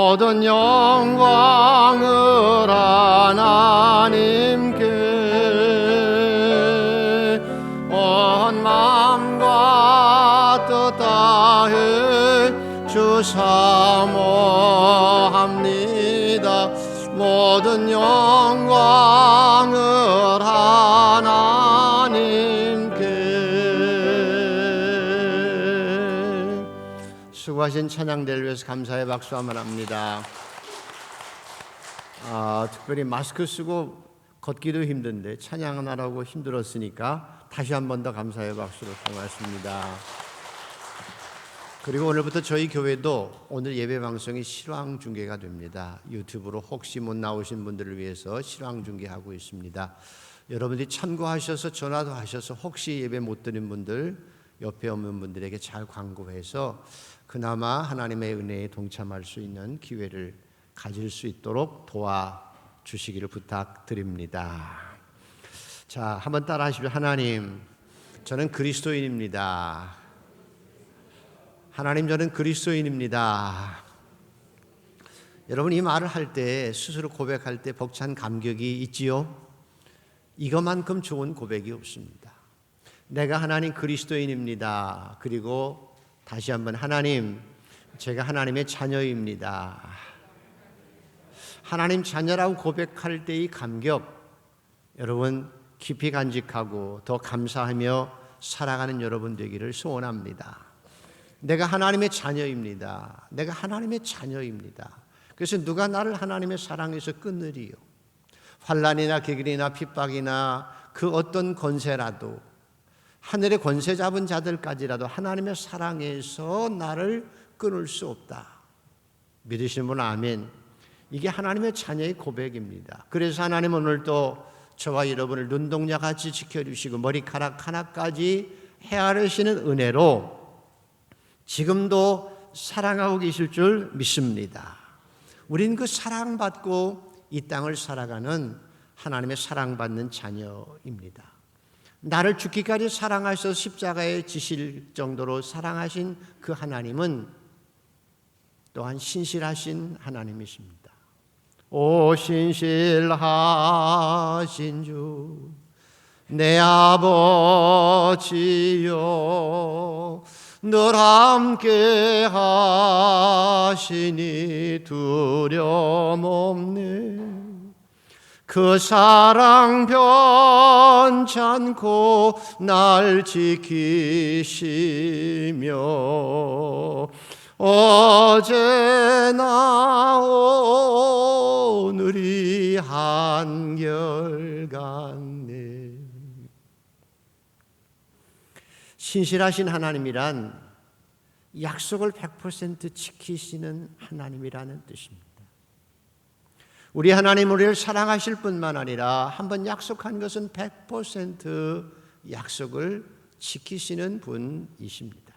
모든 영광을 하나님께 온 마음과 뜻 다해 주사모합니다. 모든 영광을 하나님께. 수고하신 찬양대를 위해서 감사의 박수 한번 합니다. 특별히 마스크 쓰고 걷기도 힘든데 찬양하느라고 힘들었으니까 다시 한 번 더 감사의 박수로 고맙습니다. 그리고 오늘부터 저희 교회도 오늘 예배 방송이 실황 중계가 됩니다. 유튜브로 혹시 못 나오신 분들을 위해서 실황 중계하고 있습니다. 여러분들이 참고하셔서 전화도 하셔서 혹시 예배 못 드린 분들, 옆에 없는 분들에게 잘 광고해서 그나마 하나님의 은혜에 동참할 수 있는 기회를 가질 수 있도록 도와주시기를 부탁드립니다. 자, 한번 따라 하십시오. 하나님, 저는 그리스도인입니다. 하나님, 저는 그리스도인입니다. 여러분, 이 말을 할 때, 스스로 고백할 때 벅찬 감격이 있지요? 이것만큼 좋은 고백이 없습니다. 내가 하나님 그리스도인입니다. 그리고 다시 한번 하나님, 제가 하나님의 자녀입니다. 하나님 자녀라고 고백할 때의 감격, 여러분 깊이 간직하고 더 감사하며 살아가는 여러분 되기를 소원합니다. 내가 하나님의 자녀입니다. 내가 하나님의 자녀입니다. 그래서 누가 나를 하나님의 사랑에서 끊으리요? 환난이나 객일이나 핍박이나 그 어떤 권세라도, 하늘의 권세 잡은 자들까지라도 하나님의 사랑에서 나를 끊을 수 없다. 믿으시는 분은 아멘. 이게 하나님의 자녀의 고백입니다. 그래서 하나님은 오늘도 저와 여러분을 눈동자같이 지켜주시고 머리카락 하나까지 헤아리시는 은혜로 지금도 사랑하고 계실 줄 믿습니다. 우린 그 사랑받고 이 땅을 살아가는 하나님의 사랑받는 자녀입니다. 나를 죽기까지 사랑하셔서 십자가에 지실 정도로 사랑하신 그 하나님은 또한 신실하신 하나님이십니다. 오 신실하신 주 내 아버지여, 늘 함께 하시니 두려움 없네. 그 사랑 변찮고 날 지키시며 어제나 오늘이 한결같네. 신실하신 하나님이란 약속을 100% 지키시는 하나님이라는 뜻입니다. 우리 하나님 우리를 사랑하실 뿐만 아니라 한번 약속한 것은 100% 약속을 지키시는 분이십니다.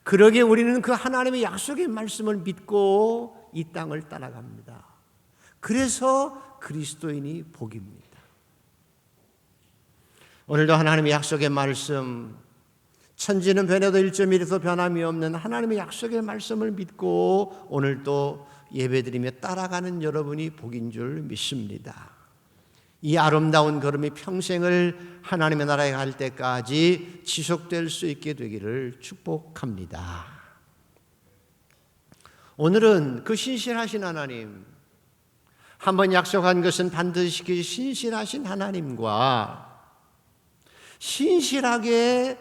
그러기에 우리는 그 하나님의 약속의 말씀을 믿고 이 땅을 따라갑니다. 그래서 그리스도인이 복입니다. 오늘도 하나님의 약속의 말씀, 천지는 변해도 1.1에서 변함이 없는 하나님의 약속의 말씀을 믿고 오늘도 예배드리며 따라가는 여러분이 복인 줄 믿습니다. 이 아름다운 걸음이 평생을 하나님의 나라에 갈 때까지 지속될 수 있게 되기를 축복합니다. 오늘은 그 신실하신 하나님, 한번 약속한 것은 반드시 지키시 신실하신 하나님과 신실하게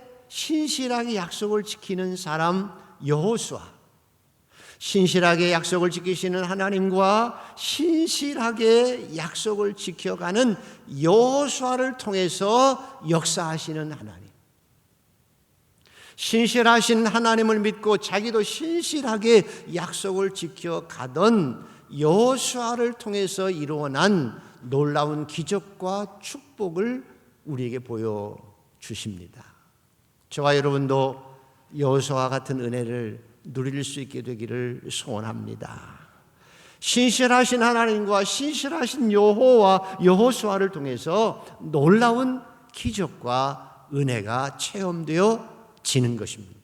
약속을 지키는 사람 여호수아, 신실하게 약속을 지키시는 하나님과 신실하게 약속을 지켜가는 여호수아를 통해서 역사하시는 하나님, 신실하신 하나님을 믿고 자기도 신실하게 약속을 지켜가던 여호수아를 통해서 이루어난 놀라운 기적과 축복을 우리에게 보여주십니다. 저와 여러분도 여호수아와 같은 은혜를 누릴 수 있게 되기를 소원합니다. 신실하신 하나님과 신실하신 여호수아를 통해서 놀라운 기적과 은혜가 체험되어지는 것입니다.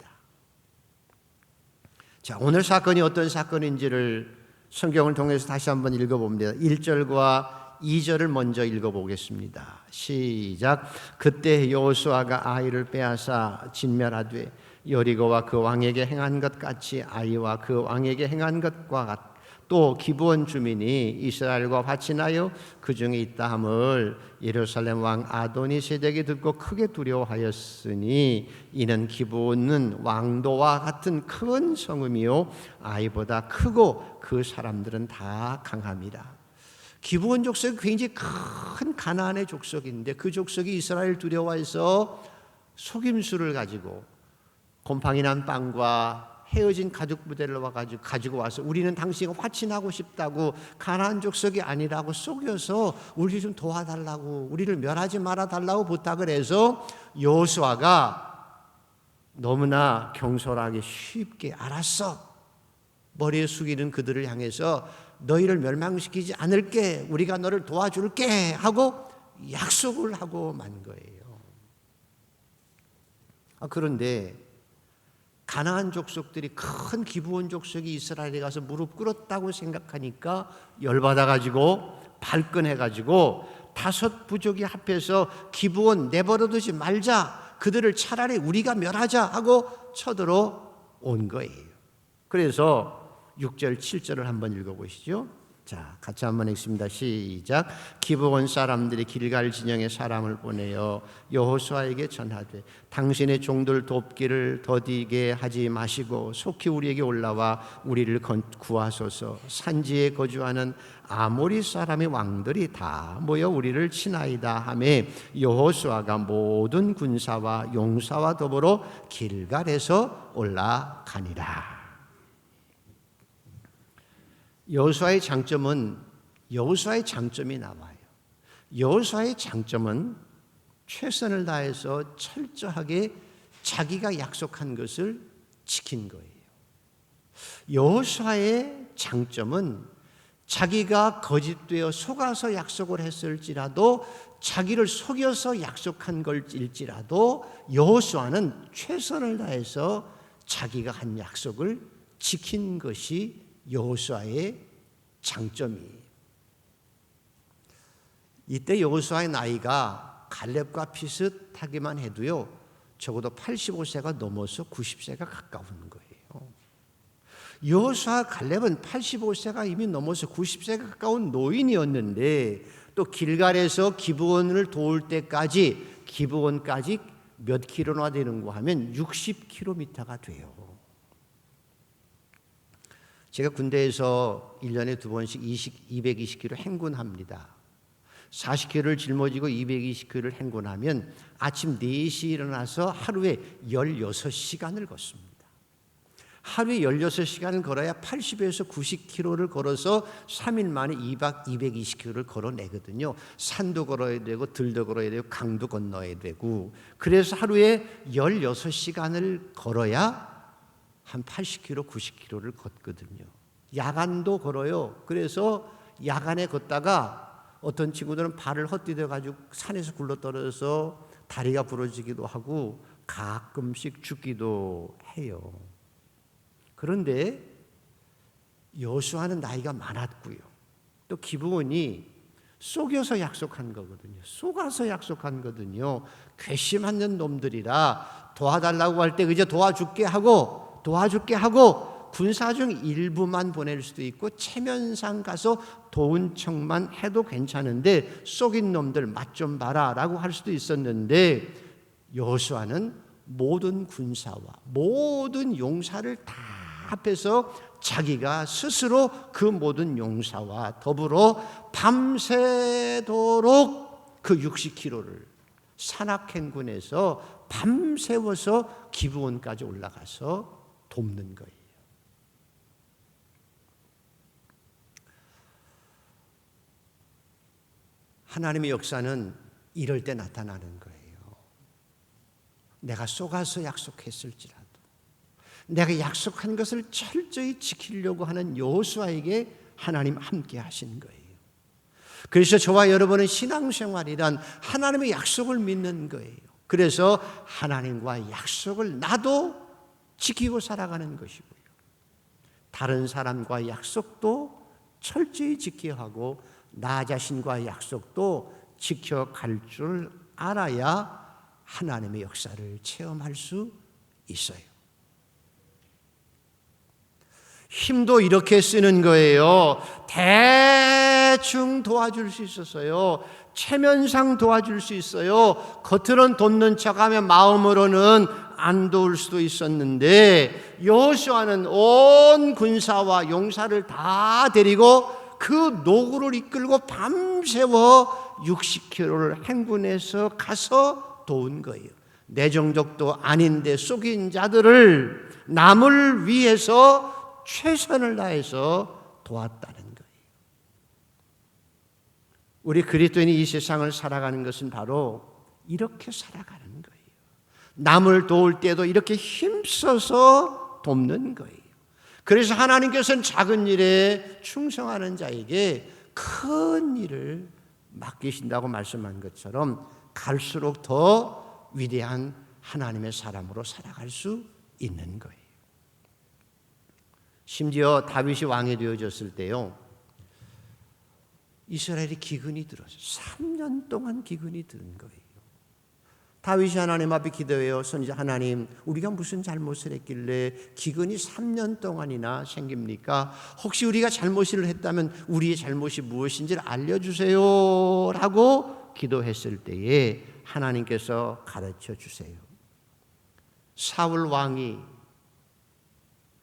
자, 오늘 사건이 어떤 사건인지를 성경을 통해서 다시 한번 읽어봅니다. 1절과 2절을 먼저 읽어보겠습니다. 시작. 그때 여호수아가 아이를 빼앗아 진멸하되 여리고와 그 왕에게 행한 것 같이 아이와 그 왕에게 행한 것과 같. 또 기브온 주민이 이스라엘과 화친하여 그 중에 있다 함을 예루살렘 왕 아도니세덱이 듣고 크게 두려워하였으니 이는 기브온은 왕도와 같은 큰 성읍이요 아이보다 크고 그 사람들은 다 강함이라. 기브온 족속이 굉장히 큰 가나안의 족속인데 그 족속이 이스라엘 두려워해서 속임수를 가지고 곰팡이 난 빵과 헤어진 가족 부대를 가지고 와서 우리는 당신과 화친하고 싶다고, 가나안 족속이 아니라고 속여서 우리 좀 도와달라고, 우리를 멸하지 말아달라고 부탁을 해서 여호수아가 너무나 경솔하게 쉽게 알았어, 머리에 숙이는 그들을 향해서 너희를 멸망시키지 않을게, 우리가 너를 도와줄게 하고 약속을 하고 만 거예요. 그런데 가나안 족속들이 큰 기브온 족속이 이스라엘에 가서 무릎 꿇었다고 생각하니까 열받아가지고 발끈해가지고 5 부족이 합해서 기브온 내버려두지 말자, 그들을 차라리 우리가 멸하자 하고 쳐들어온 거예요. 그래서 6절 7절을 한번 읽어보시죠. 자, 같이 한번 읽습니다. 시작. 기브온 사람들이 길갈 진영에 사람을 보내어 여호수아에게 전하되 당신의 종들 돕기를 더디게 하지 마시고 속히 우리에게 올라와 우리를 구하소서. 산지에 거주하는 아모리 사람의 왕들이 다 모여 우리를 치나이다 하매 여호수아가 모든 군사와 용사와 더불어 길갈에서 올라가니라. 여호수아의 장점이 나와요. 여호수아의 장점은 최선을 다해서 철저하게 자기가 약속한 것을 지킨 거예요. 여호수아의 장점은 자기가 거짓되어 속아서 약속을 했을지라도, 자기를 속여서 약속한 걸일지라도 여호수아는 최선을 다해서 자기가 한 약속을 지킨 것이 여호수아의 장점이에요. 이때 여호수아의 나이가 갈렙과 비슷하기만 해도요, 적어도 85세가 넘어서 90세가 가까운 거예요. 여호수아 갈렙은 85세가 이미 넘어서 90세가 가까운 노인이었는데, 또 길갈에서 기브온을 도울 때까지, 기브온까지 몇 킬로나 되는가 하면 60km가 돼요. 제가 군대에서 1년에 2번씩 220km 행군합니다. 40km를 짊어지고 220km를 행군하면 아침 4시에 일어나서 하루에 16시간을 걷습니다. 하루에 16시간을 걸어야 80에서 90km를 걸어서 3일 만에 2박 220km를 걸어내거든요. 산도 걸어야 되고 들도 걸어야 되고 강도 건너야 되고, 그래서 하루에 16시간을 걸어야 한 80km, 90km를 걷거든요. 야간도 걸어요. 그래서 야간에 걷다가 어떤 친구들은 발을 헛디뎌 가지고 산에서 굴러떨어져서 다리가 부러지기도 하고 가끔씩 죽기도 해요. 그런데 여호수아는 나이가 많았고요, 또 기브온이 속여서 약속한 거거든요. 속아서 약속한 거거든요. 괘씸한 놈들이라 도와달라고 할 때 그저 도와줄게 하고 군사 중 일부만 보낼 수도 있고 체면상 가서 도운 척만 해도 괜찮은데 속인 놈들 맛 좀 봐라 라고 할 수도 있었는데, 여호수아는 모든 군사와 모든 용사를 다 합해서 자기가 스스로 그 모든 용사와 더불어 밤새도록 그 60km를 산악행군에서 밤새워서 기브온까지 올라가서 돕는 거예요. 하나님의 역사는 이럴 때 나타나는 거예요. 내가 속아서 약속했을지라도, 내가 약속한 것을 철저히 지키려고 하는 여호수아에게 하나님 함께 하신 거예요. 그래서 저와 여러분은 신앙생활이란 하나님의 약속을 믿는 거예요. 그래서 하나님과 약속을 나도 지키고 살아가는 것이고요, 다른 사람과 약속도 철저히 지켜야 하고 나 자신과의 약속도 지켜갈 줄 알아야 하나님의 역사를 체험할 수 있어요. 힘도 이렇게 쓰는 거예요. 대충 도와줄 수 있었어요. 체면상 도와줄 수 있어요. 겉으로는 돕는 척하면 마음으로는 안 도울 수도 있었는데 여호수아는 온 군사와 용사를 다 데리고 그 노구를 이끌고 밤새워 60km를 행군해서 가서 도운 거예요. 내 종족도 아닌데 속인 자들을 남을 위해서 최선을 다해서 도왔다는 거예요. 우리 그리스도인이 이 세상을 살아가는 것은 바로 이렇게 살아가는 거예요. 남을 도울 때도 이렇게 힘써서 돕는 거예요. 그래서 하나님께서는 작은 일에 충성하는 자에게 큰 일을 맡기신다고 말씀한 것처럼 갈수록 더 위대한 하나님의 사람으로 살아갈 수 있는 거예요. 심지어 다윗이 왕이 되어졌을 때요, 이스라엘이 기근이 들었어요. 3년 동안 기근이 들은 거예요. 다윗이 하나님 앞에 기도해요. 선지자 하나님, 우리가 무슨 잘못을 했길래 기근이 3년 동안이나 생깁니까? 혹시 우리가 잘못을 했다면 우리의 잘못이 무엇인지를 알려주세요 라고 기도했을 때에 하나님께서 가르쳐 주세요. 사울 왕이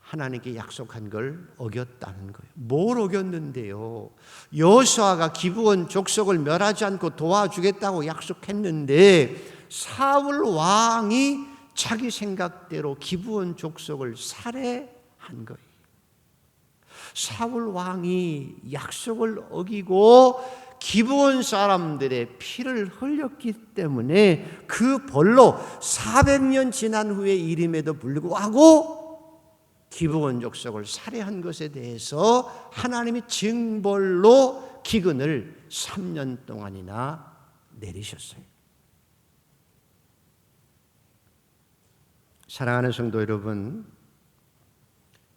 하나님께 약속한 걸 어겼다는 거예요. 뭘 어겼는데요? 여호수아가 기브온 족속을 멸하지 않고 도와주겠다고 약속했는데 사울 왕이 자기 생각대로 기브온 족속을 살해한 거예요. 사울 왕이 약속을 어기고 기브온 사람들의 피를 흘렸기 때문에 그 벌로 400년 지난 후의 일임에도 불구하고 기브온 족속을 살해한 것에 대해서 하나님이 징벌로 기근을 3년 동안이나 내리셨어요. 사랑하는 성도 여러분,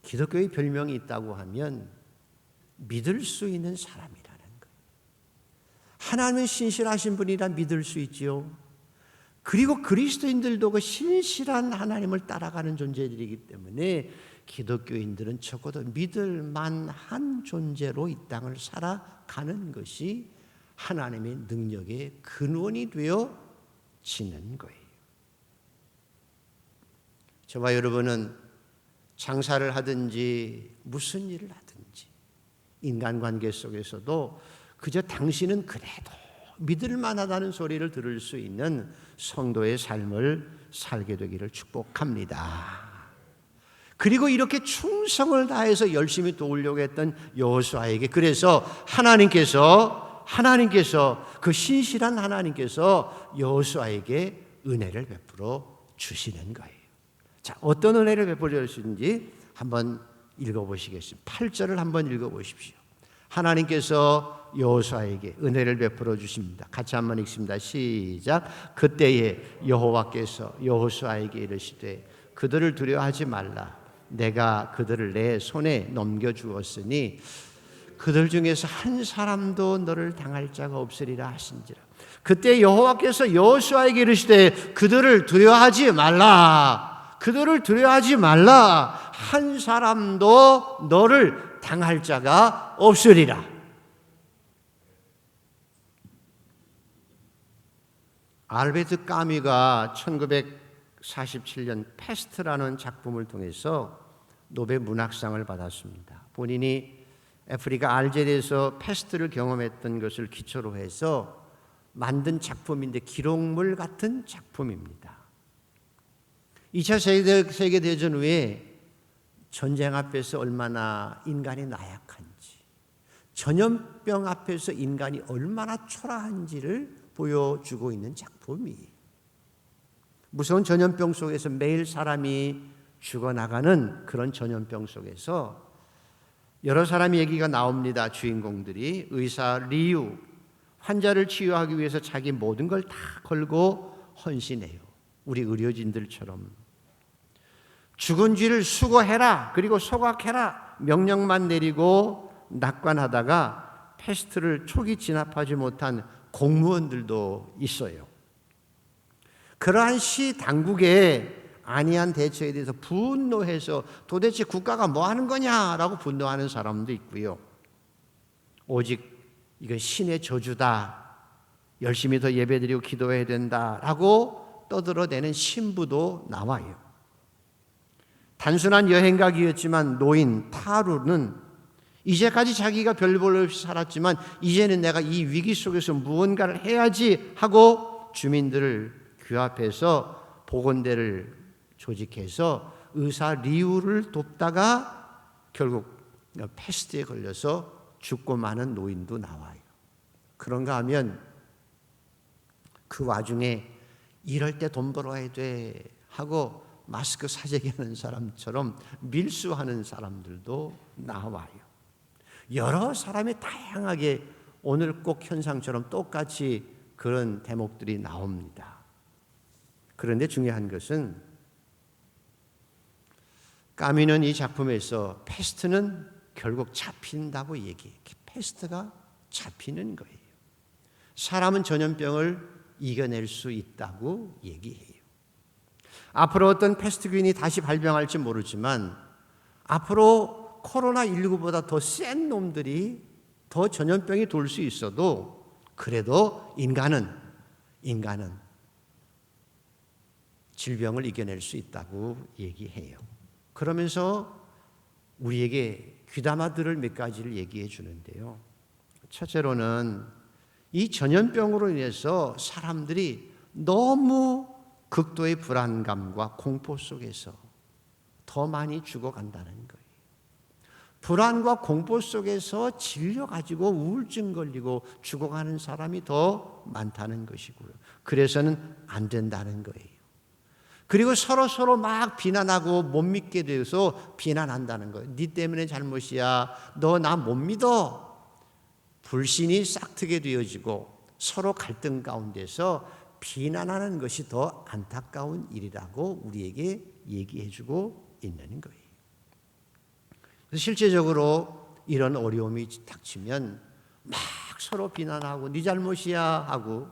기독교의 별명이 있다고 하면 믿을 수 있는 사람이라는 거예요. 하나님은 신실하신 분이라 믿을 수 있지요. 그리고 그리스도인들도 그 신실한 하나님을 따라가는 존재들이기 때문에 기독교인들은 적어도 믿을 만한 존재로 이 땅을 살아가는 것이 하나님의 능력의 근원이 되어지는 거예요. 저와 여러분은 장사를 하든지 무슨 일을 하든지 인간관계 속에서도 그저 당신은 그래도 믿을 만하다는 소리를 들을 수 있는 성도의 삶을 살게 되기를 축복합니다. 그리고 이렇게 충성을 다해서 열심히 도우려고 했던 여호수아에게 그래서 하나님께서 그 신실한 하나님께서 여호수아에게 은혜를 베풀어 주시는 거예요. 자, 어떤 은혜를 베풀어 주시는지 한번 읽어보시겠습니다. 8절을 한번 읽어보십시오. 하나님께서 여호수아에게 은혜를 베풀어 주십니다. 같이 한번 읽습니다. 시작. 그때에 여호와께서 여호수아에게 이르시되 그들을 두려워하지 말라. 내가 그들을 내 손에 넘겨주었으니 그들 중에서 한 사람도 너를 당할 자가 없으리라 하신지라. 그때 여호와께서 여호수아에게 이르시되 그들을 두려워하지 말라. 그들을 두려워하지 말라. 한 사람도 너를 당할 자가 없으리라. 알베르트 까뮈가 1947년 패스트라는 작품을 통해서 노벨 문학상을 받았습니다. 본인이 아프리카 알제리에서 패스트를 경험했던 것을 기초로 해서 만든 작품인데 기록물 같은 작품입니다. 2차 세계대전 후에 전쟁 앞에서 얼마나 인간이 나약한지, 전염병 앞에서 인간이 얼마나 초라한지를 보여주고 있는 작품이에요. 무서운 전염병 속에서 매일 사람이 죽어나가는 그런 전염병 속에서 여러 사람의 얘기가 나옵니다. 주인공들이 의사 리우, 환자를 치유하기 위해서 자기 모든 걸 다 걸고 헌신해요. 우리 의료진들처럼 죽은 쥐를 수거해라, 그리고 소각해라 명령만 내리고 낙관하다가 패스트를 초기 진압하지 못한 공무원들도 있어요. 그러한 시 당국의 안이한 대처에 대해서 분노해서 도대체 국가가 뭐 하는 거냐라고 분노하는 사람도 있고요. 오직 이건 신의 저주다. 열심히 더 예배드리고 기도해야 된다라고 떠들어대는 신부도 나와요. 단순한 여행각이었지만 노인 타루는 이제까지 자기가 별 볼 없이 살았지만 이제는 내가 이 위기 속에서 무언가를 해야지 하고 주민들을 규합해서 보건대를 조직해서 의사 리우를 돕다가 결국 패스트에 걸려서 죽고 마는 노인도 나와요. 그런가 하면 그 와중에 이럴 때 돈 벌어야 돼 하고 마스크 사재기 하는 사람처럼 밀수하는 사람들도 나와요. 여러 사람이 다양하게 오늘 꼭 현상처럼 똑같이 그런 대목들이 나옵니다. 그런데 중요한 것은 까미는 이 작품에서 패스트는 결국 잡힌다고 얘기해요. 패스트가 잡히는 거예요. 사람은 전염병을 이겨낼 수 있다고 얘기해요. 앞으로 어떤 패스트균이 다시 발병할지 모르지만 앞으로 코로나19보다 더 센 놈들이 더 전염병이 돌 수 있어도 그래도 인간은 질병을 이겨낼 수 있다고 얘기해요. 그러면서 우리에게 귀담아 들을 몇 가지를 얘기해 주는데요. 첫째로는 이 전염병으로 인해서 사람들이 너무 극도의 불안감과 공포 속에서 더 많이 죽어간다는 거예요. 불안과 공포 속에서 질려 가지고 우울증 걸리고 죽어가는 사람이 더 많다는 것이고요. 그래서는 안 된다는 거예요. 그리고 서로 막 비난하고 못 믿게 돼서 비난한다는 거예요. 네 때문에 잘못이야. 너 나 못 믿어. 불신이 싹트게 되어지고 서로 갈등 가운데서 비난하는 것이 더 안타까운 일이라고 우리에게 얘기해주고 있는 거예요. 그래서 실제적으로 이런 어려움이 닥치면 막 서로 비난하고 네 잘못이야 하고,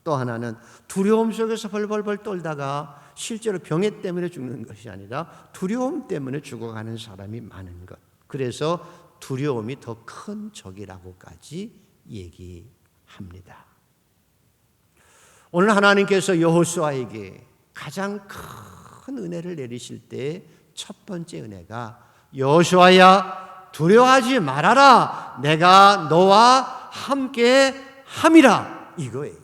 또 하나는 두려움 속에서 벌벌벌 떨다가 실제로 병에 때문에 죽는 것이 아니라 두려움 때문에 죽어가는 사람이 많은 것. 그래서 두려움이 더 큰 적이라고까지 얘기합니다. 오늘 하나님께서 여호수아에게 가장 큰 은혜를 내리실 때 첫 번째 은혜가 여호수아야 두려워하지 말아라. 내가 너와 함께 함이라. 이거예요.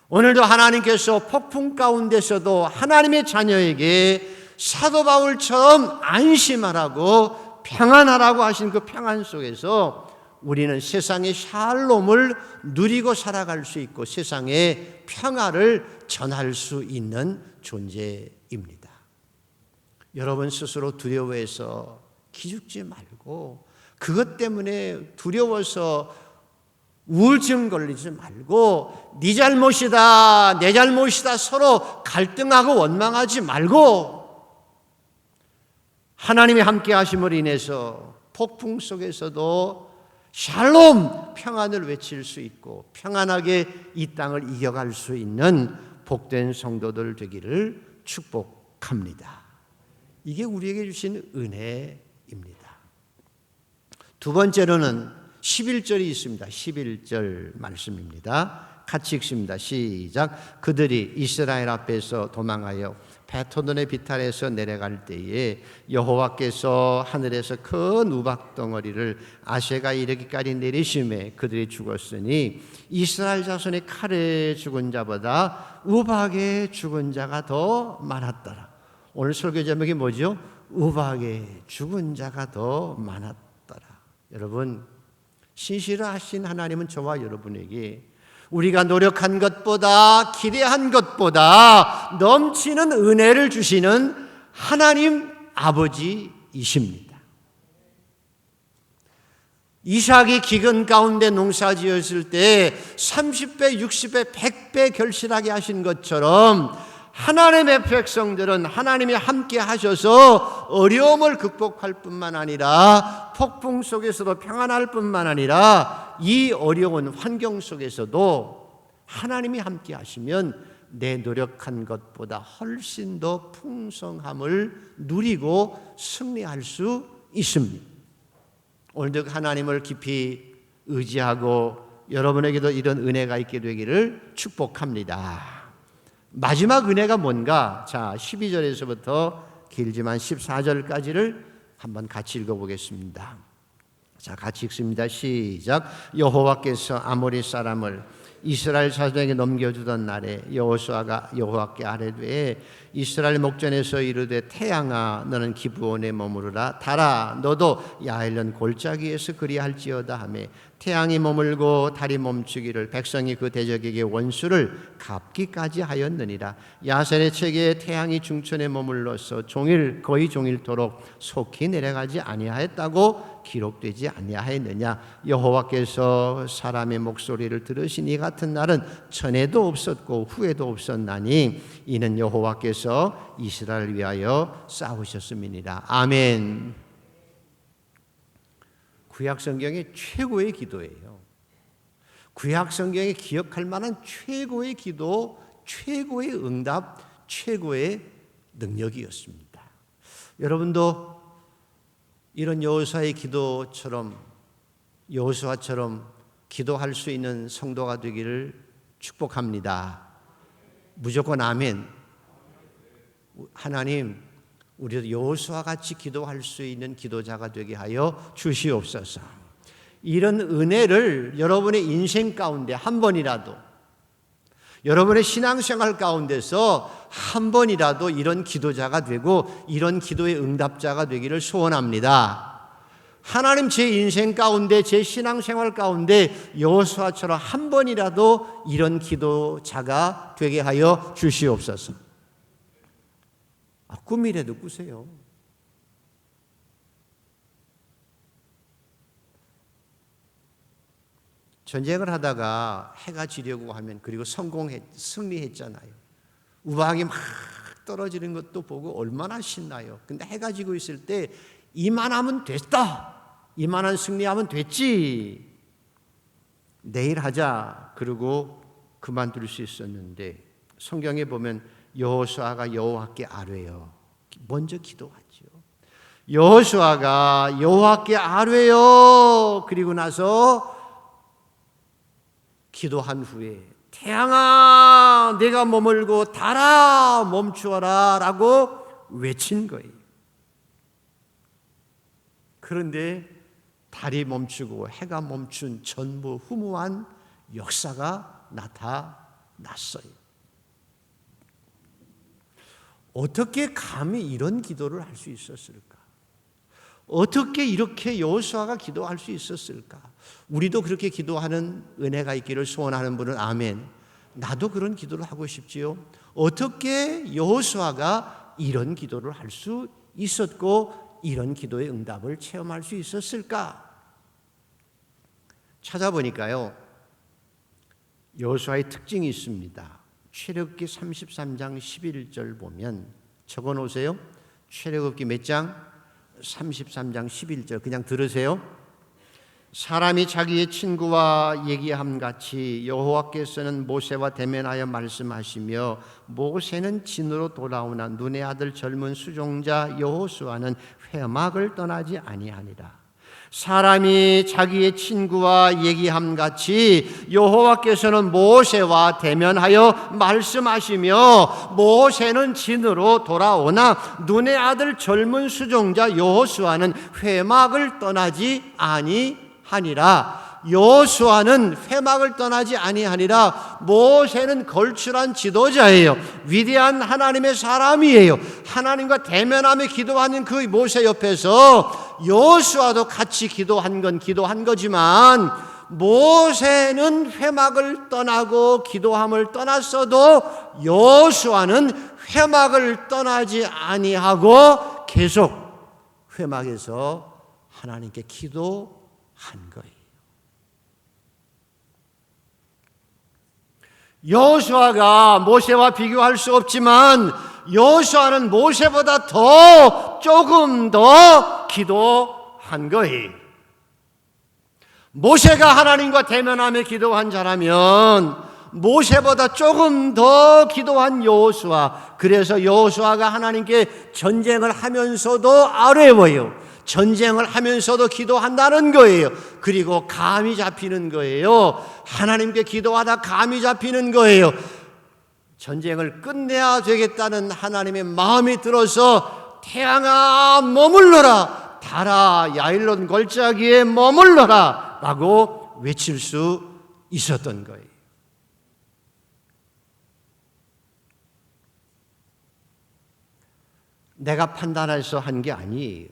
오늘도 하나님께서 폭풍 가운데서도 하나님의 자녀에게 사도 바울처럼 안심하라고 평안하라고 하신 그 평안 속에서 우리는 세상의 샬롬을 누리고 살아갈 수 있고 세상의 평화를 전할 수 있는 존재입니다. 여러분 스스로 두려워해서 기죽지 말고, 그것 때문에 두려워서 우울증 걸리지 말고, 네 잘못이다 내 잘못이다 서로 갈등하고 원망하지 말고, 하나님이 함께 하심으로 인해서 폭풍 속에서도 샬롬 평안을 외칠 수 있고 평안하게 이 땅을 이겨갈 수 있는 복된 성도들 되기를 축복합니다. 이게 우리에게 주신 은혜입니다. 두 번째로는 11절이 있습니다. 11절 말씀입니다. 같이 읽습니다. 시작. 그들이 이스라엘 앞에서 도망하여 베토돈의 비탈에서 내려갈 때에 여호와께서 하늘에서 큰 우박 덩어리를 아세가 이르기까지 내리심에 그들이 죽었으니 이스라엘 자손의 칼에 죽은 자보다 우박에 죽은 자가 더 많았더라. 오늘 설교 제목이 뭐죠? 우박에 죽은 자가 더 많았더라. 여러분, 신실하신 하나님은 저와 여러분에게 우리가 노력한 것보다 기대한 것보다 넘치는 은혜를 주시는 하나님 아버지이십니다. 이삭이 기근 가운데 농사 지었을 때 30배, 60배, 100배 결실하게 하신 것처럼 하나님의 백성들은 하나님이 함께 하셔서 어려움을 극복할 뿐만 아니라 폭풍 속에서도 평안할 뿐만 아니라 이 어려운 환경 속에서도 하나님이 함께 하시면 내 노력한 것보다 훨씬 더 풍성함을 누리고 승리할 수 있습니다. 오늘도 하나님을 깊이 의지하고 여러분에게도 이런 은혜가 있게 되기를 축복합니다. 마지막 은혜가 뭔가? 자, 12절에서부터 길지만 14절까지를 한번 같이 읽어보겠습니다. 자, 같이 읽습니다. 시작. 여호와께서 아모리 사람을 이스라엘 자손에게 넘겨주던 날에 여호수아가 여호와께 아뢰되 이스라엘 목전에서 이르되 태양아 너는 기브온에 머무르라 달아 너도 야일론 골짜기에서 그리할지어다 하며 태양이 머물고 달이 멈추기를 백성이 그 대적에게 원수를 갚기까지 하였느니라. 야셀의 책에 태양이 중천에 머물러서 거의 종일토록 속히 내려가지 아니하였다고 기록되지 아니하였느냐. 여호와께서 사람의 목소리를 들으신 이 같은 날은 전에도 없었고 후에도 없었나니 이는 여호와께서 이스라엘을 위하여 싸우셨음이니라. 아멘. 구약 성경의 최고의 기도예요. 구약 성경에 기억할 만한 최고의 기도, 최고의 응답, 최고의 능력이었습니다. 여러분도 이런 여호수아의 기도처럼 여호수아처럼 기도할 수 있는 성도가 되기를 축복합니다. 무조건 아멘. 하나님, 우리도 여호수아 같이 기도할 수 있는 기도자가 되게 하여 주시옵소서. 이런 은혜를 여러분의 인생 가운데 한 번이라도, 여러분의 신앙생활 가운데서 한 번이라도 이런 기도자가 되고 이런 기도의 응답자가 되기를 소원합니다. 하나님, 제 인생 가운데, 제 신앙생활 가운데 여호수아처럼 한 번이라도 이런 기도자가 되게 하여 주시옵소서. 꿈이라도 꾸세요. 전쟁을 하다가 해가 지려고 하면, 그리고 승리했잖아요. 우박이 막 떨어지는 것도 보고 얼마나 신나요. 근데 해가 지고 있을 때 이만하면 됐다, 이만한 승리하면 됐지, 내일 하자 그러고 그만둘 수 있었는데, 성경에 보면 여호수아가 여호와께 아뢰요. 먼저 기도하죠. 여호수아가 여호와께 아뢰요. 그리고 나서 기도한 후에 태양아 내가 머물고 달아 멈추어라 라고 외친 거예요. 그런데 달이 멈추고 해가 멈춘 전무후무한 역사가 나타났어요. 어떻게 감히 이런 기도를 할 수 있었을까? 어떻게 이렇게 여호수아가 기도할 수 있었을까? 우리도 그렇게 기도하는 은혜가 있기를 소원하는 분은 아멘. 나도 그런 기도를 하고 싶지요. 어떻게 여호수아가 이런 기도를 할 수 있었고 이런 기도의 응답을 체험할 수 있었을까? 찾아보니까요, 여호수아의 특징이 있습니다. 출애굽기 33장 11절 보면, 적어놓으세요. 출애굽기 몇 장? 33장 11절. 그냥 들으세요. 사람이 자기의 친구와 얘기함 같이 여호와께서는 모세와 대면하여 말씀하시며 모세는 진으로 돌아오나 눈의 아들 젊은 수종자 여호수아는 회막을 떠나지 아니하니라. 사람이 자기의 친구와 얘기함 같이 여호와께서는 모세와 대면하여 말씀하시며 모세는 진으로 돌아오나 눈의 아들 젊은 수종자 여호수아는 회막을 떠나지 아니하니라. 여호수아는 회막을 떠나지 아니하니라. 모세는 걸출한 지도자예요. 위대한 하나님의 사람이에요. 하나님과 대면하며 기도하는 그 모세 옆에서 여호수아도 같이 기도한 거지만 모세는 회막을 떠나고 기도함을 떠났어도 여호수아는 회막을 떠나지 아니하고 계속 회막에서 하나님께 기도한 거예요. 여호수아가 모세와 비교할 수 없지만 여호수아는 모세보다 조금 더 기도한 거예요. 모세가 하나님과 대면하며 기도한 자라면 모세보다 조금 더 기도한 여호수아, 그래서 여호수아가 하나님께 전쟁을 하면서도 어려워요. 전쟁을 하면서도 기도한다는 거예요. 그리고 감이 잡히는 거예요. 하나님께 기도하다 감이 잡히는 거예요. 전쟁을 끝내야 되겠다는 하나님의 마음이 들어서 태양아 머물러라, 달아 야일론 골짜기에 머물러라 라고 외칠 수 있었던 거예요. 내가 판단해서 한 게 아니에요.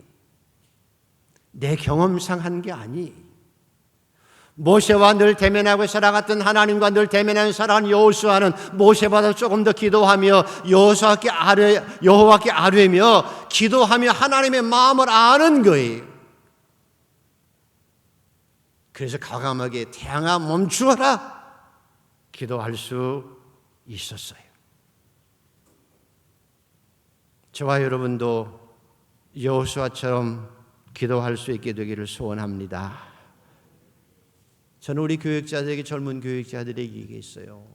내 경험상 한 게 아니에요. 모세와 늘 대면하고 살아갔던 하나님과 늘 대면하며 살아간 여호수아는 모세보다 조금 더 기도하며 여호와께 아뢰며 기도하며 하나님의 마음을 아는 거예요. 그래서 과감하게 태양아 멈추어라 기도할 수 있었어요. 저와 여러분도 여호수아처럼 기도할 수 있게 되기를 소원합니다. 저는 우리 교육자들에게, 젊은 교육자들에게 얘기했어요.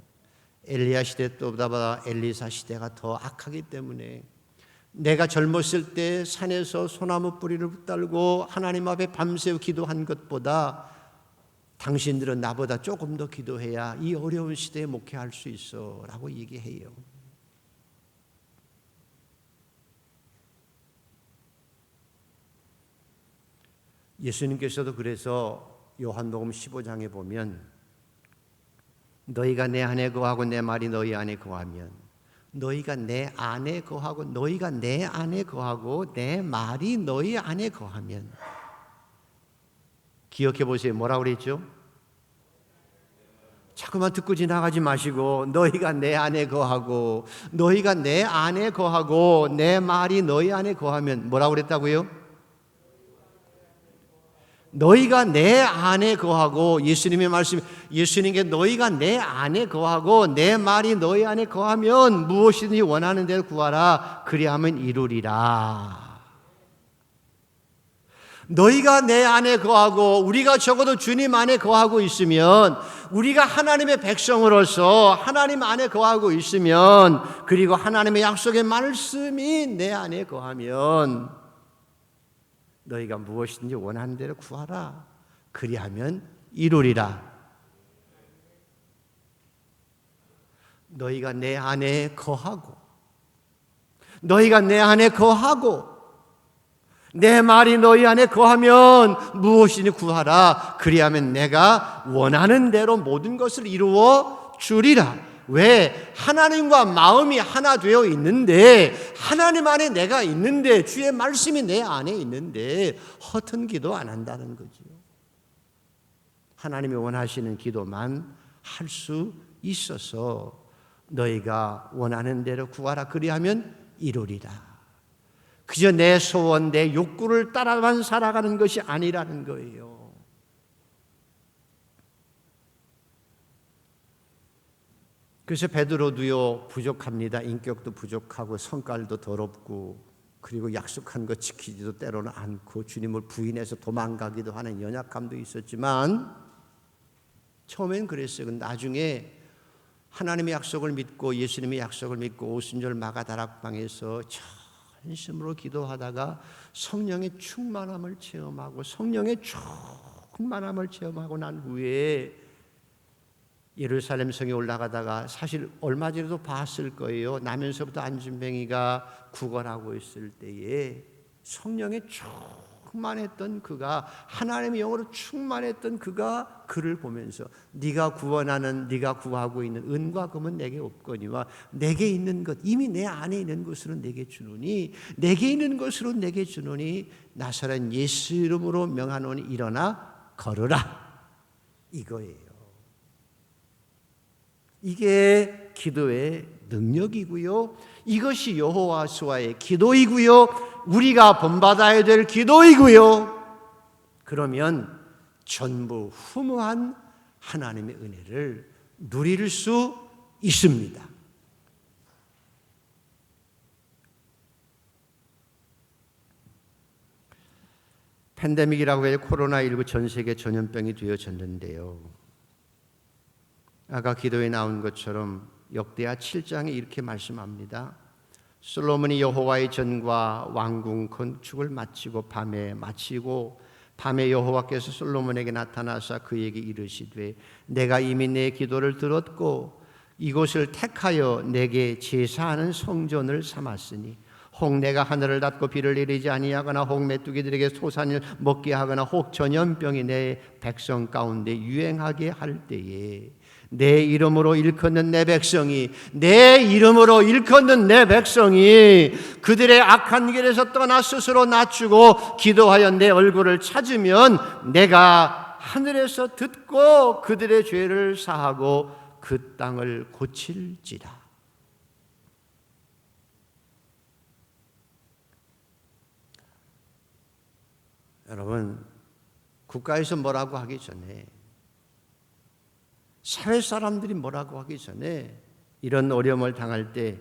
엘리야 시대 때보다 엘리사 시대가 더 악하기 때문에 내가 젊었을 때 산에서 소나무 뿌리를 붙들고 하나님 앞에 밤새 기도한 것보다 당신들은 나보다 조금 더 기도해야 이 어려운 시대에 목회할 수 있어 라고 얘기해요. 예수님께서도 그래서 요한복음 15장에 보면 너희가 내 안에 거하고 내 말이 너희 안에 거하면, 너희가 내 안에 거하고 너희가 내 안에 거하고 내 말이 너희 안에 거하면, 기억해 보세요. 뭐라고 그랬죠? 자꾸만 듣고 지나가지 마시고 너희가 내 안에 거하고 너희가 내 안에 거하고 내 말이 너희 안에 거하면 뭐라고 그랬다고요? 너희가 내 안에 거하고, 예수님의 말씀, 예수님께 너희가 내 안에 거하고 내 말이 너희 안에 거하면 무엇이든지 원하는 대로 구하라 그리하면 이루리라. 너희가 내 안에 거하고, 우리가 적어도 주님 안에 거하고 있으면, 우리가 하나님의 백성으로서 하나님 안에 거하고 있으면, 그리고 하나님의 약속의 말씀이 내 안에 거하면 너희가 무엇이든지 원하는 대로 구하라 그리하면 이루리라. 너희가 내 안에 거하고 너희가 내 안에 거하고 내 말이 너희 안에 거하면 무엇이든지 구하라 그리하면 내가 원하는 대로 모든 것을 이루어 주리라. 왜? 하나님과 마음이 하나 되어 있는데, 하나님 안에 내가 있는데, 주의 말씀이 내 안에 있는데 허튼 기도 안 한다는 거죠. 하나님이 원하시는 기도만 할 수 있어서 너희가 원하는 대로 구하라 그리하면 이루리라. 그저 내 소원, 내 욕구를 따라만 살아가는 것이 아니라는 거예요. 그래서 베드로도요 부족합니다. 인격도 부족하고 성깔도 더럽고, 그리고 약속한 거 지키지도 때로는 않고 주님을 부인해서 도망가기도 하는 연약함도 있었지만, 처음엔 그랬어요. 나중에 하나님의 약속을 믿고 예수님의 약속을 믿고 오순절 마가다락방에서 전심으로 기도하다가 성령의 충만함을 체험하고 성령의 충만함을 체험하고 난 후에 예루살렘 성에 올라가다가, 사실 얼마 전에도 봤을 거예요. 나면서부터 안준뱅이가 구걸하고 있을 때에 성령에 충만했던 그가, 하나님의 영으로 충만했던 그가 그를 보면서 네가 구원하는, 네가 구하고 있는 은과 금은 내게 없거니와 내게 있는 것, 이미 내 안에 있는 것으로 내게 주노니, 내게 있는 것으로 내게 주노니 나사렛 예수 이름으로 명하노니 일어나 걸으라, 이거예요. 이게 기도의 능력이고요. 이것이 여호와수아의 기도이고요. 우리가 본받아야 될 기도이고요. 그러면 전부 후무한 하나님의 은혜를 누릴 수 있습니다. 팬데믹이라고 해서 코로나19 전 세계 전염병이 되어졌는데요. 아까 기도에 나온 것처럼 역대하 7장에 이렇게 말씀합니다. 솔로몬이 여호와의 전과 왕궁 건축을 마치고 밤에 여호와께서 솔로몬에게 나타나사 그에게 이르시되 내가 이미 내 기도를 들었고 이곳을 택하여 내게 제사하는 성전을 삼았으니 혹 내가 하늘을 닫고 비를 내리지 아니하거나 혹 메뚜기들에게 소산을 먹게 하거나 혹 전염병이 내 백성 가운데 유행하게 할 때에 내 이름으로 일컫는 내 백성이 그들의 악한 길에서 떠나 스스로 낮추고 기도하여 내 얼굴을 찾으면 내가 하늘에서 듣고 그들의 죄를 사하고 그 땅을 고칠지라. 여러분, 국가에서 뭐라고 하기 전에, 사회 사람들이 뭐라고 하기 전에 이런 어려움을 당할 때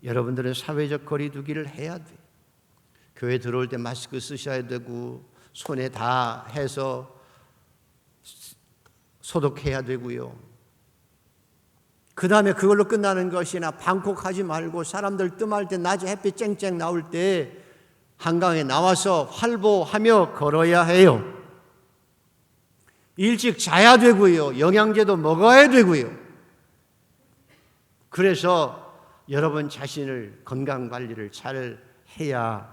여러분들은 사회적 거리두기를 해야 돼. 교회 들어올 때 마스크 쓰셔야 되고 손에 다 해서 소독해야 되고요. 그 다음에 그걸로 끝나는 것이나 방콕하지 말고 사람들 뜸할 때 낮에 햇빛 쨍쨍 나올 때 한강에 나와서 활보하며 걸어야 해요. 일찍 자야 되고요. 영양제도 먹어야 되고요. 그래서 여러분 자신을 건강관리를 잘 해야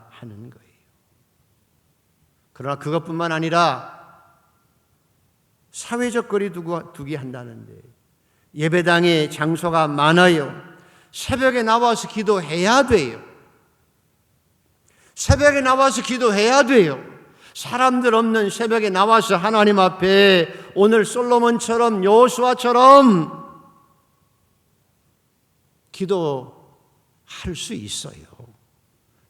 하는 거예요. 그러나 그것뿐만 아니라 사회적 거리두기 한다는데 예배당에 장소가 많아요. 새벽에 나와서 기도해야 돼요. 새벽에 나와서 기도해야 돼요. 사람들 없는 새벽에 나와서 하나님 앞에 오늘 솔로몬처럼 여호수아처럼 기도할 수 있어요.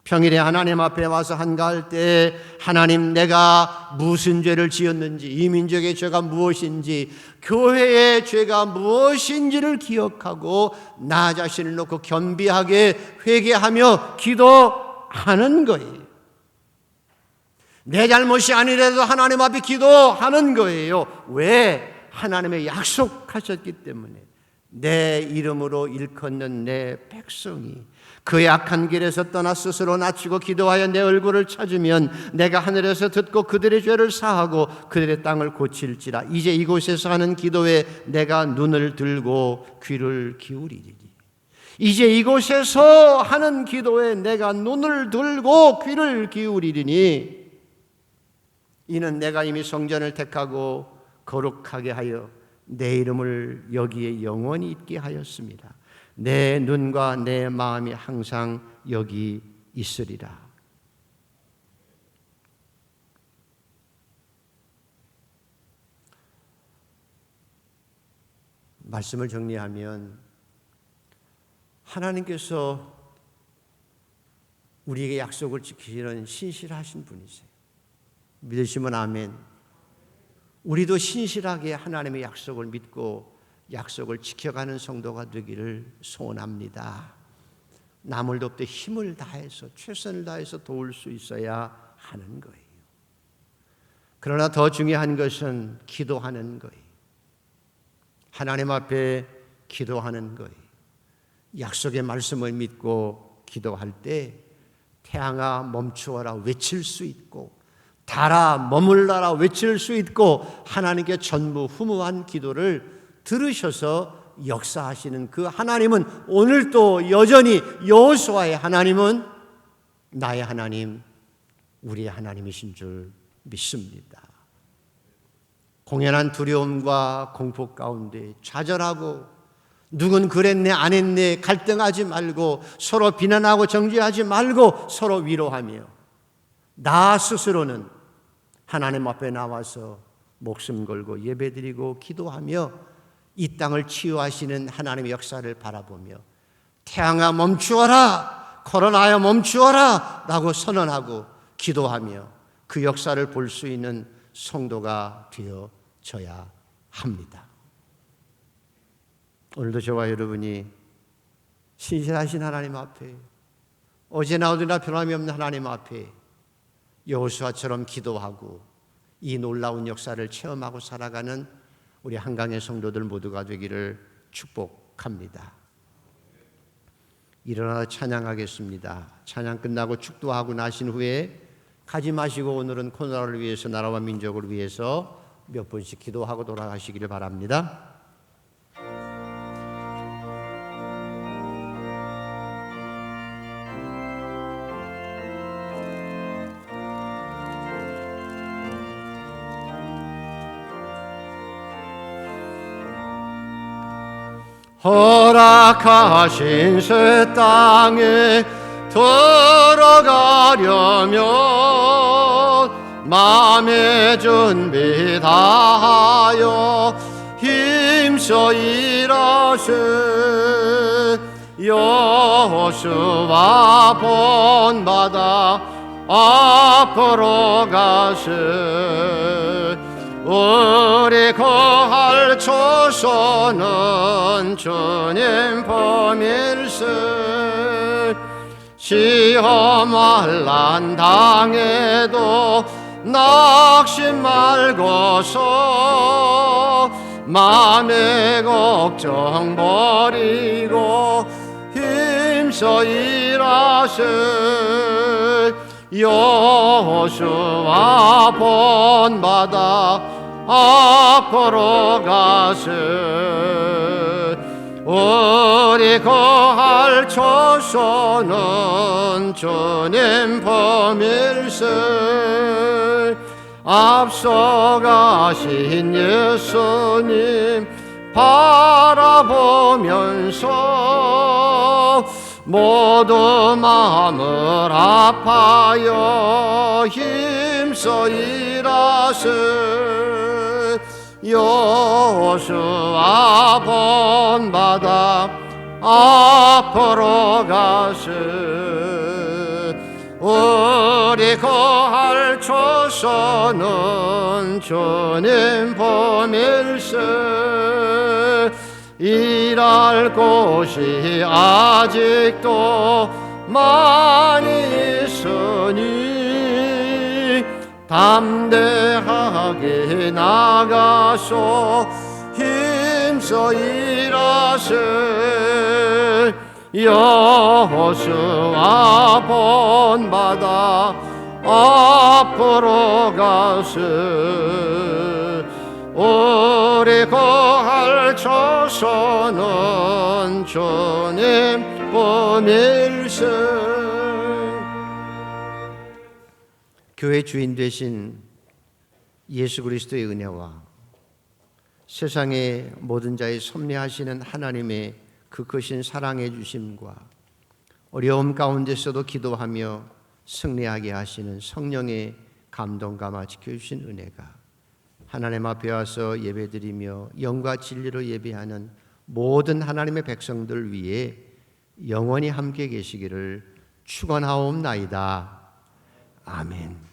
평일에 하나님 앞에 와서 한가할 때 하나님 내가 무슨 죄를 지었는지 이 민족의 죄가 무엇인지 교회의 죄가 무엇인지를 기억하고 나 자신을 놓고 겸비하게 회개하며 기도하는 거예요. 내 잘못이 아니라도 하나님 앞에 기도하는 거예요. 왜? 하나님의 약속하셨기 때문에 내 이름으로 일컫는 내 백성이 그 약한 길에서 떠나 스스로 낮추고 기도하여 내 얼굴을 찾으면 내가 하늘에서 듣고 그들의 죄를 사하고 그들의 땅을 고칠지라. 이제 이곳에서 하는 기도에 내가 눈을 들고 귀를 기울이리니. 이제 이곳에서 하는 기도에 내가 눈을 들고 귀를 기울이리니 이는 내가 이미 성전을 택하고 거룩하게 하여 내 이름을 여기에 영원히 있게 하였습니다. 내 눈과 내 마음이 항상 여기 있으리라. 말씀을 정리하면 하나님께서 우리에게 약속을 지키시는 신실하신 분이세요. 믿으시면 아멘. 우리도 신실하게 하나님의 약속을 믿고 약속을 지켜가는 성도가 되기를 소원합니다. 남을 돕되 힘을 다해서 최선을 다해서 도울 수 있어야 하는 거예요. 그러나 더 중요한 것은 기도하는 거예요. 하나님 앞에 기도하는 거예요. 약속의 말씀을 믿고 기도할 때 태양아 멈추어라 외칠 수 있고 달아 머물러라 외칠 수 있고 하나님께 전무후무한 기도를 들으셔서 역사하시는 그 하나님은 오늘도 여전히 여호수아의 하나님은 나의 하나님, 우리의 하나님이신 줄 믿습니다. 공연한 두려움과 공포 가운데 좌절하고 누군 그랬네 안 했네 갈등하지 말고 서로 비난하고 정죄하지 말고 서로 위로하며 나 스스로는 하나님 앞에 나와서 목숨 걸고 예배드리고 기도하며 이 땅을 치유하시는 하나님의 역사를 바라보며 태양아 멈추어라 코로나야 멈추어라 라고 선언하고 기도하며 그 역사를 볼 수 있는 성도가 되어져야 합니다. 오늘도 저와 여러분이 신실하신 하나님 앞에, 어제나 오늘이나 변함이 없는 하나님 앞에 여호수아처럼 기도하고 이 놀라운 역사를 체험하고 살아가는 우리 한강의 성도들 모두가 되기를 축복합니다. 일어나 찬양하겠습니다. 찬양 끝나고 축도하고 나신 후에 가지 마시고 오늘은 코로나를 위해서, 나라와 민족을 위해서 몇 분씩 기도하고 돌아가시기를 바랍니다. 허락하신 새 땅에 들어가려면 마음의 준비 다하여 힘써 일하세. 여호수아 본받아 앞으로 가세. 우리 거할 조선은 주님 범일세. 시험할 난 당해도 낙심 말고서 마음의 걱정 버리고 힘써 일하세. 여호수아 본받아 앞으로 가세. 우리 거할 조선은 주님 범일세. 앞서가신 예수님 바라보면서 모두 마음을 아파여 힘써 일하세. 여호수아 본받아 앞으로 가세. 우리 거할 조선은 주님 범일세. 일할 곳이 아직도 많이 있으니 담대하게 나가서 힘써 일하세. 여호수아 본받아 앞으로 가세. 우리 거할 조선은 주님 범일세. 교회 주인 되신 예수 그리스도의 은혜와 세상의 모든 자의 섭리하시는 하나님의 그 크신 사랑해 주심과 어려움 가운데서도 기도하며 승리하게 하시는 성령의 감동 감화 지켜주신 은혜가 하나님 앞에 와서 예배드리며 영과 진리로 예배하는 모든 하나님의 백성들 위해 영원히 함께 계시기를 축원하옵나이다. 아멘.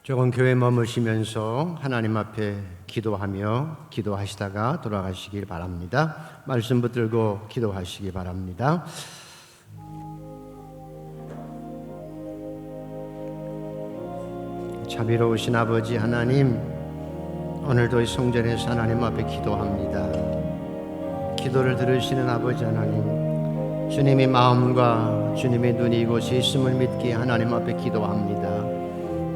조금 교회 머무시면서 하나님 앞에 기도하시다가 돌아가시길 바랍니다. 말씀 붙들고 기도하시기 바랍니다. 자비로우신 아버지 하나님, 오늘도 이 성전에서 하나님 앞에 기도합니다. 기도를 들으시는 아버지 하나님, 주님의 마음과 주님의 눈이 이곳에 있음을 믿기에 하나님 앞에 기도합니다.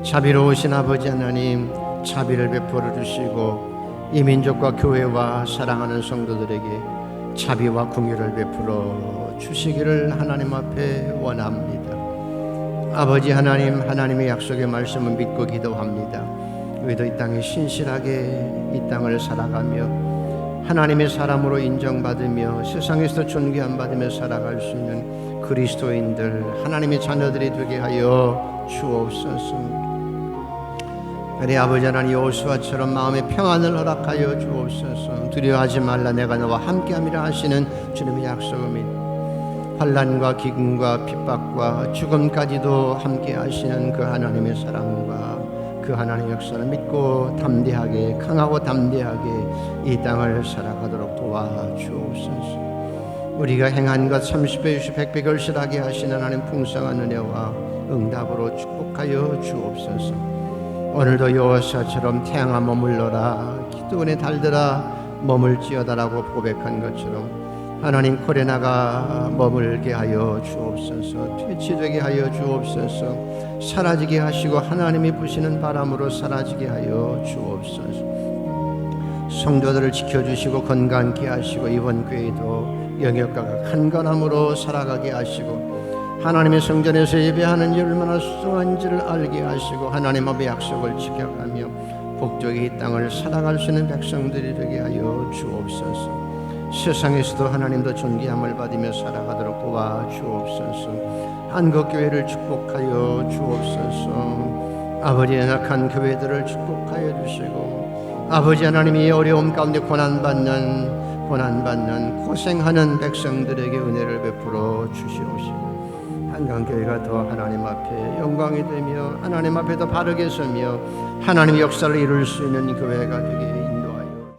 자비로우신 아버지 하나님, 자비를 베풀어 주시고 이 민족과 교회와 사랑하는 성도들에게 자비와 긍휼을 베풀어 주시기를 하나님 앞에 원합니다. 아버지 하나님, 하나님의 약속의 말씀을 믿고 기도합니다. 우리도 이 땅에 신실하게 이 땅을 살아가며 하나님의 사람으로 인정받으며 세상에서 존귀함 받으며 살아갈 수 있는 그리스도인들, 하나님의 자녀들이 되게 하여 주옵소서. 그래 아버지 하나님, 여호수아처럼 마음의 평안을 허락하여 주옵소서. 두려워하지 말라, 내가 너와 함께함이라 하시는 주님의 약속을 믿고 환난과 기근과 핍박과 죽음까지도 함께 하시는 그 하나님의 사랑과 그 하나님의 역사를 믿고 담대하게, 강하고 담대하게 이 땅을 살아가도록 도와주옵소서. 우리가 행한 것 30배 60배 100배 결실하게 하시는 하나님 풍성한 은혜와 응답으로 축복하여 주옵소서. 오늘도 여호수아처럼 태양아 머물러라, 기드온의 달들아 머물지어다라고 고백한 것처럼 하나님 코레나가 머물게 하여 주옵소서. 퇴치되게 하여 주옵소서. 사라지게 하시고 하나님이 부시는 바람으로 사라지게 하여 주옵소서. 성도들을 지켜주시고 건강케 하시고 이번 교회도 영역과 간건함으로 살아가게 하시고 하나님의 성전에서 예배하는 일 얼마나 수상한지를 알게 하시고 하나님 앞의 약속을 지켜가며 복되게 이 땅을 살아갈 수 있는 백성들이 되게 하여 주옵소서. 세상에서도 하나님도 존귀함을 받으며 살아가도록 도와주옵소서. 한국교회를 축복하여 주옵소서. 아버지의 연약한 교회들을 축복하여 주시고 아버지 하나님이 어려움 가운데 고난받는 고생하는 백성들에게 은혜를 베풀어 주시옵시고 한강교회가 더 하나님 앞에 영광이 되며 하나님 앞에 더 바르게 서며 하나님의 역사를 이룰 수 있는 교회가 되게